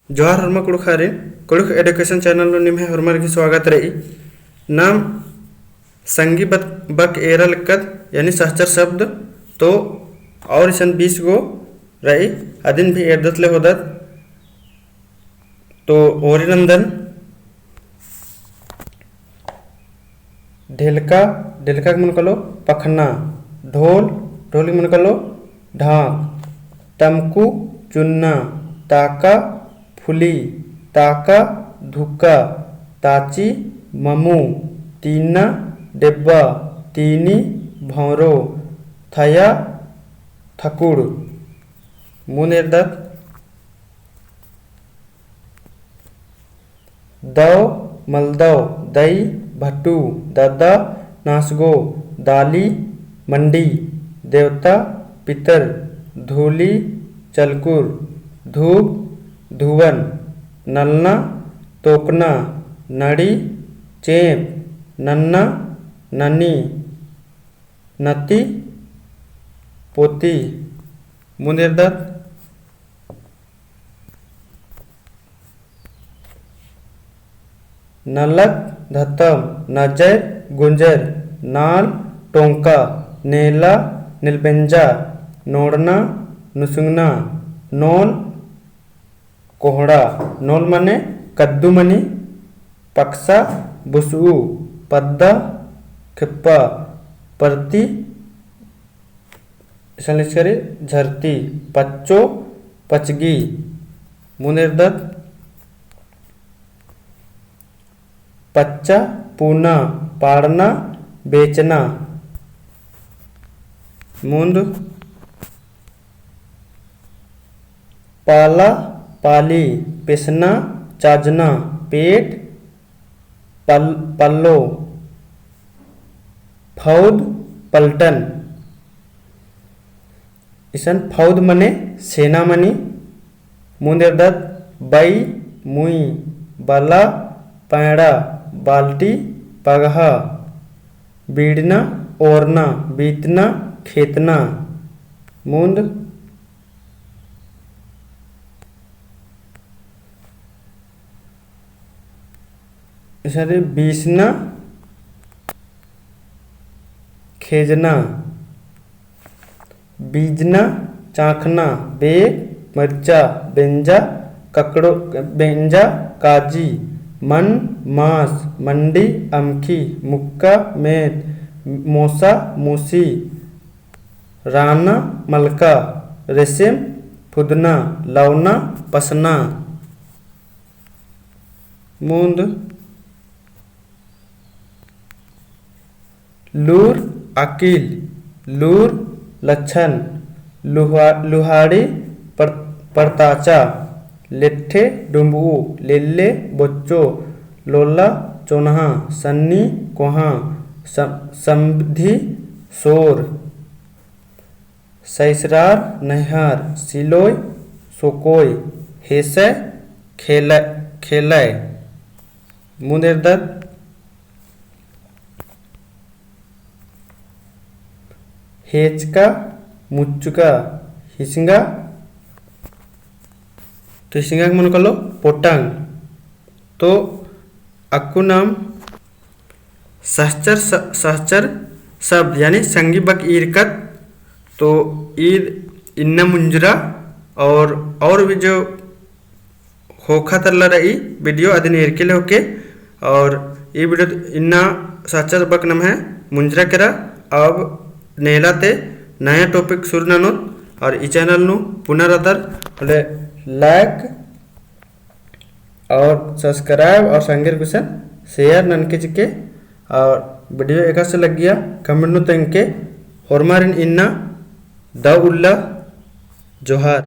जोहार हरमा Kurukh हारिन Kurukh education channel निम्हे हरमा की स्वागत रही नाम संगी बक एरा लिखत यानी सहचर शब्द तो और इसन 20 गो रही अदिन भी एडतले होदत तो ओरिनंदन ढेलका ढेलका के मन कलो पखना ढोल ढोल के मन कलो ढाक तमकू चुन्ना ताका फुली ताका धुक्का ताची ममू तीना डिब्बा तीनी भौरो थया थकुड़ मुनेरदत दव मलदव दई भट्टू दादा नासगो दाली मंडी देवता पितर धूली चलकुर धूप धुवन नलना तोकना नड़ी चेप नन्ना ननी नती पोती मुनेरदत नलक धतम नजर गुंजर नाल टोंका नेला नीलबेंजा नोड़ना नुसुंगना नोल कोहड़ा नोल मने कद्दू मनी पक्सा बुसू पद्दा खिप्पा परती झरती पच्चो पचगी मुनेरदत पच्चा पूना पाड़ना बेचना मुंद पाला पाली पिसना चाजना पेट पल्लो फौद पलटन इसन फौद मने सेना मनी मुंदेरदत बई मुई बला पैड़ा बाल्टी पगहा बीड़ना ओरना बीतना खेतना मुंद इसे बीसना खेजना बीजना चाखना बेग मर्चा बेंजा ककड़ो बेंजा काजी मन मांस मंडी अमखी मुक्का मेद मोसा मूसी राना मलका रेशम फुदना लवना पसना मूंद लूर अकील लूर लच्छन लुहाड़ी परताचा लेठे डुम्बू लेले बच्चो लोला चोनहा सन्नी कोहा समधि सोर सैसरार नहर सिलोय सोकोय हेसे खेलय मुनेरदत हेचका मुच्चुका हिसिंगा तो हिसिंगा मन कलो पोटांग तो अक्कू नाम सहचर शब्द यानी संगी बक ईरकत तो ईद इन्ना मुंजरा और भी जो होखा तल्ला रही वीडियो अदिन एरकेले होके और ये वीडियो इन्ना सहचर बक नम है मुंजरा करा अब नेलाते नया टॉपिक शुरू ननोत और ई चैनल नु पुनरादर लाइक और सब्सक्राइब और संगे कुछ शेयर ननके चिके और वीडियो एक से लग गया कमेंट नु तंके होरमारिन इन्ना द उल्ला जोहार।